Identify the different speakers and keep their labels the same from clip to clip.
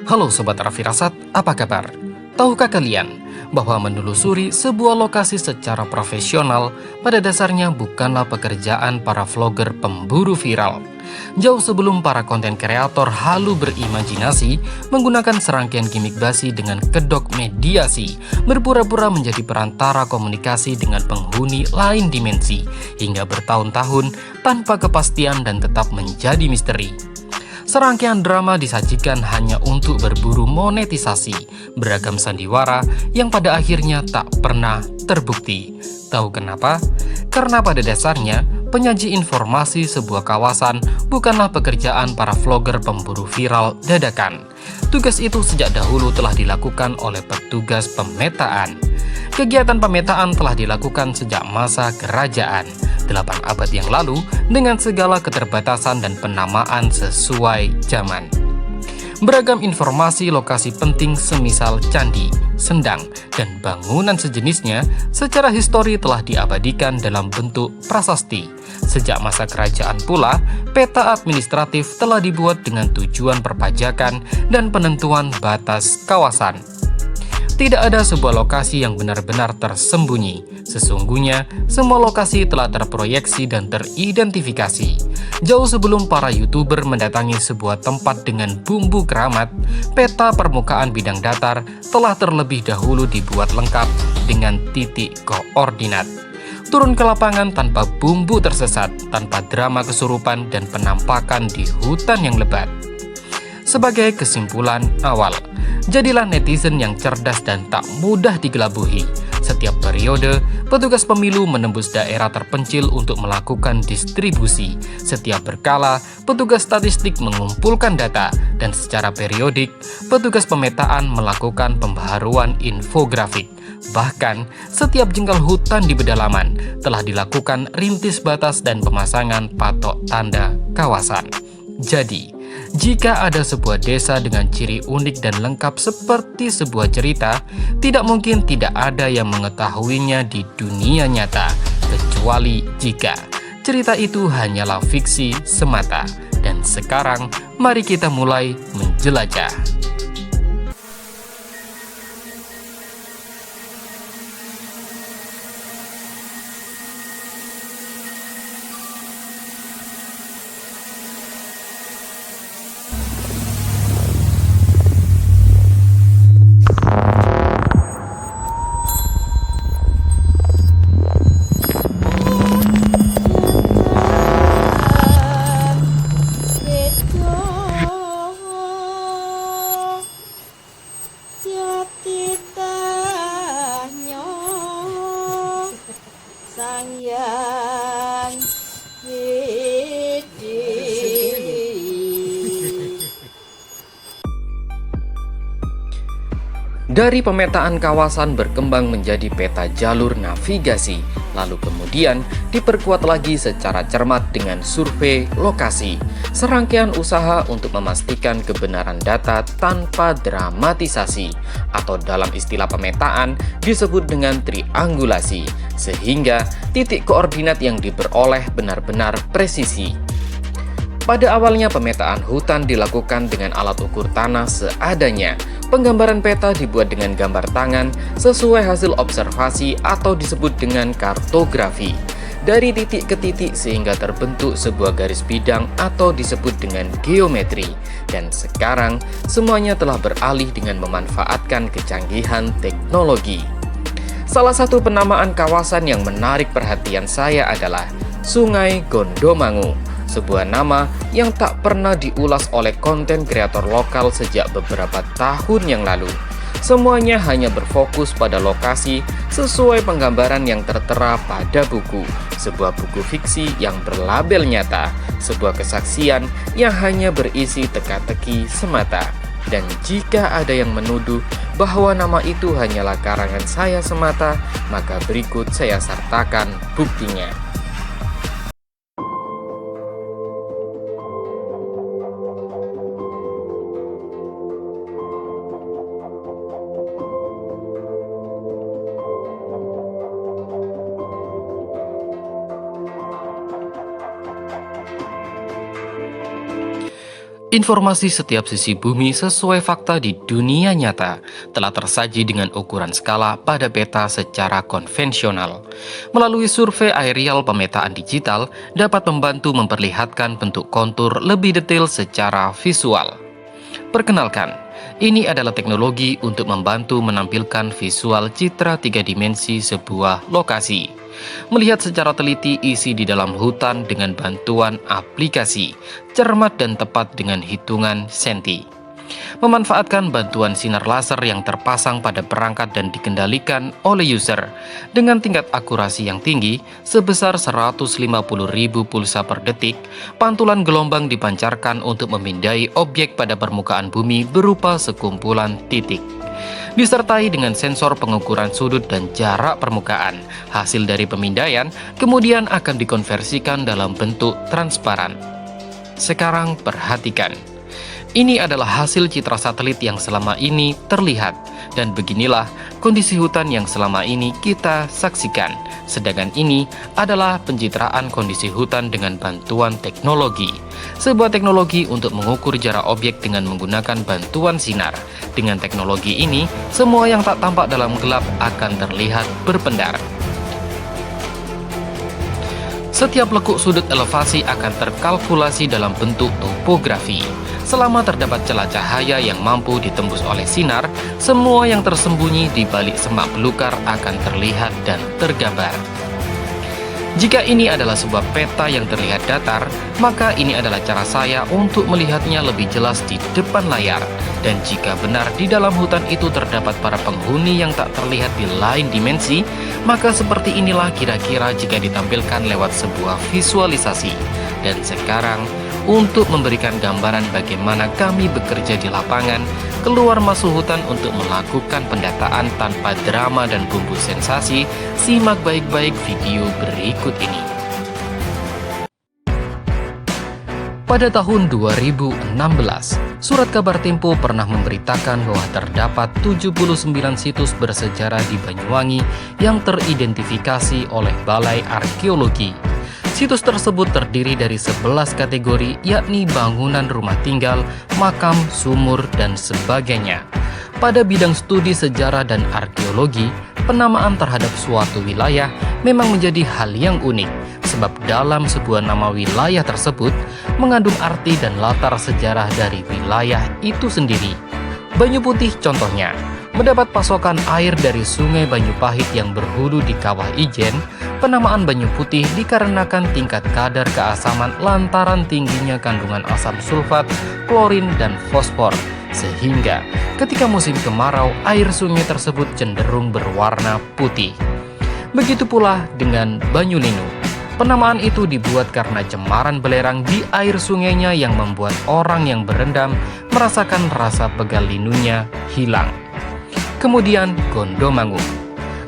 Speaker 1: Halo Sobat Rafirasat, apa kabar? Tahukah kalian bahwa menelusuri sebuah lokasi secara profesional pada dasarnya bukanlah pekerjaan para vlogger pemburu viral. Jauh sebelum para konten kreator halu berimajinasi menggunakan serangkaian gimmick basi dengan kedok mediasi, berpura-pura menjadi perantara komunikasi dengan penghuni lain dimensi, hingga bertahun-tahun tanpa kepastian dan tetap menjadi misteri. Serangkaian drama disajikan hanya untuk berburu monetisasi, beragam sandiwara yang pada akhirnya tak pernah terbukti. Tahu kenapa? Karena pada dasarnya, penyaji informasi sebuah kawasan bukanlah pekerjaan para vlogger pemburu viral dadakan. Tugas itu sejak dahulu telah dilakukan oleh petugas pemetaan. Kegiatan pemetaan telah dilakukan sejak masa kerajaan 8 abad yang lalu dengan segala keterbatasan dan penamaan sesuai zaman. Beragam informasi lokasi penting semisal candi, sendang, dan bangunan sejenisnya secara histori telah diabadikan dalam bentuk prasasti. Sejak masa kerajaan pula, peta administratif telah dibuat dengan tujuan perpajakan dan penentuan batas kawasan. Tidak ada sebuah lokasi yang benar-benar tersembunyi. Sesungguhnya, semua lokasi telah terproyeksi dan teridentifikasi. Jauh sebelum para YouTuber mendatangi sebuah tempat dengan bumbu keramat, peta permukaan bidang datar telah terlebih dahulu dibuat lengkap dengan titik koordinat. Turun ke lapangan tanpa bumbu tersesat, tanpa drama kesurupan dan penampakan di hutan yang lebat. Sebagai kesimpulan awal, jadilah netizen yang cerdas dan tak mudah digelabuhi. Setiap periode, petugas pemilu menembus daerah terpencil untuk melakukan distribusi. Setiap berkala, petugas statistik mengumpulkan data, dan secara periodik, petugas pemetaan melakukan pembaharuan infografik. Bahkan, setiap jengkal hutan di pedalaman telah dilakukan rintis batas dan pemasangan patok tanda kawasan. Jadi, jika ada sebuah desa dengan ciri unik dan lengkap seperti sebuah cerita, tidak mungkin tidak ada yang mengetahuinya di dunia nyata, kecuali jika cerita itu hanyalah fiksi semata. Dan sekarang, mari kita mulai menjelajah. Dari pemetaan kawasan berkembang menjadi peta jalur navigasi, lalu kemudian diperkuat lagi secara cermat dengan survei lokasi. Serangkaian usaha untuk memastikan kebenaran data tanpa dramatisasi, atau dalam istilah pemetaan disebut dengan triangulasi, sehingga titik koordinat yang diperoleh benar-benar presisi. Pada awalnya pemetaan hutan dilakukan dengan alat ukur tanah seadanya. Penggambaran peta dibuat dengan gambar tangan sesuai hasil observasi atau disebut dengan kartografi. Dari titik ke titik sehingga terbentuk sebuah garis bidang atau disebut dengan geometri. Dan sekarang semuanya telah beralih dengan memanfaatkan kecanggihan teknologi. Salah satu penamaan kawasan yang menarik perhatian saya adalah Sungai Gondomangu. Sebuah nama yang tak pernah diulas oleh konten kreator lokal sejak beberapa tahun yang lalu. Semuanya hanya berfokus pada lokasi sesuai penggambaran yang tertera pada buku. Sebuah buku fiksi yang berlabel nyata, sebuah kesaksian yang hanya berisi teka-teki semata. Dan jika ada yang menuduh bahwa nama itu hanyalah karangan saya semata, maka berikut saya sertakan buktinya. Informasi setiap sisi bumi sesuai fakta di dunia nyata telah tersaji dengan ukuran skala pada peta secara konvensional. Melalui survei aerial pemetaan digital dapat membantu memperlihatkan bentuk kontur lebih detail secara visual. Perkenalkan, ini adalah teknologi untuk membantu menampilkan visual citra 3 dimensi sebuah lokasi. Melihat secara teliti isi di dalam hutan dengan bantuan aplikasi, cermat dan tepat dengan hitungan senti. Memanfaatkan bantuan sinar laser yang terpasang pada perangkat dan dikendalikan oleh user dengan tingkat akurasi yang tinggi sebesar 150.000 pulsa per detik, pantulan gelombang dipancarkan untuk memindai objek pada permukaan bumi berupa sekumpulan titik. Disertai dengan sensor pengukuran sudut dan jarak permukaan, hasil dari pemindaian kemudian akan dikonversikan dalam bentuk transparan. Sekarang perhatikan. Ini adalah hasil citra satelit yang selama ini terlihat, dan beginilah kondisi hutan yang selama ini kita saksikan. Sedangkan ini adalah pencitraan kondisi hutan dengan bantuan teknologi. Sebuah teknologi untuk mengukur jarak objek dengan menggunakan bantuan sinar. Dengan teknologi ini, semua yang tak tampak dalam gelap akan terlihat berpendar. Setiap lekuk sudut elevasi akan terkalkulasi dalam bentuk topografi. Selama terdapat celah cahaya yang mampu ditembus oleh sinar, semua yang tersembunyi di balik semak belukar akan terlihat dan tergambar. Jika ini adalah sebuah peta yang terlihat datar, maka ini adalah cara saya untuk melihatnya lebih jelas di depan layar. Dan jika benar di dalam hutan itu terdapat para penghuni yang tak terlihat di lain dimensi, maka seperti inilah kira-kira jika ditampilkan lewat sebuah visualisasi. Dan sekarang, untuk memberikan gambaran bagaimana kami bekerja di lapangan, keluar masuk hutan untuk melakukan pendataan tanpa drama dan bumbu sensasi, simak baik-baik video berikut ini. Pada tahun 2016, Surat Kabar Tempo pernah memberitakan bahwa terdapat 79 situs bersejarah di Banyuwangi yang teridentifikasi oleh Balai Arkeologi. Situs tersebut terdiri dari 11 kategori, yakni bangunan rumah tinggal, makam, sumur, dan sebagainya. Pada bidang studi sejarah dan arkeologi, penamaan terhadap suatu wilayah memang menjadi hal yang unik, sebab dalam sebuah nama wilayah tersebut mengandung arti dan latar sejarah dari wilayah itu sendiri. Banyu Putih contohnya, mendapat pasokan air dari Sungai Banyupahit yang berhulu di Kawah Ijen. Penamaan Banyu Putih dikarenakan tingkat kadar keasaman lantaran tingginya kandungan asam sulfat, klorin, dan fosfor, sehingga ketika musim kemarau air sungai tersebut cenderung berwarna putih. Begitu pula dengan Banyulinu. Penamaan itu dibuat karena cemaran belerang di air sungainya yang membuat orang yang berendam merasakan rasa pegal linunya hilang. Kemudian Gondomangu.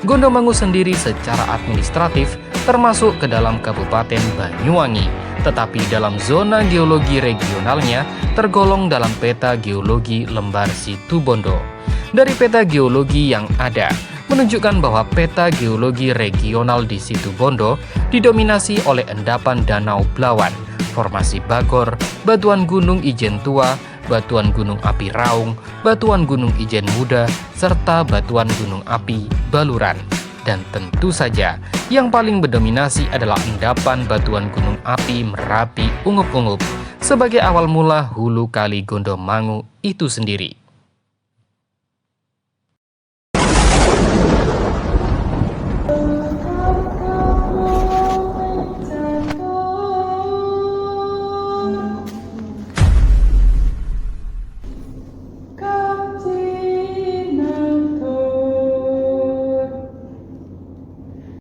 Speaker 1: Gondomangu sendiri secara administratif termasuk ke dalam Kabupaten Banyuwangi, tetapi dalam zona geologi regionalnya tergolong dalam peta geologi lembar Situbondo. Dari peta geologi yang ada, menunjukkan bahwa peta geologi regional di Situbondo didominasi oleh endapan Danau Blawan, formasi Bagor, batuan Gunung Ijen Tua, batuan Gunung Api Raung, batuan Gunung Ijen Muda, serta batuan Gunung Api Baluran. Dan tentu saja, yang paling mendominasi adalah endapan batuan Gunung Api Merapi Ungup-Ungup sebagai awal mula hulu kali Gondomangu itu sendiri.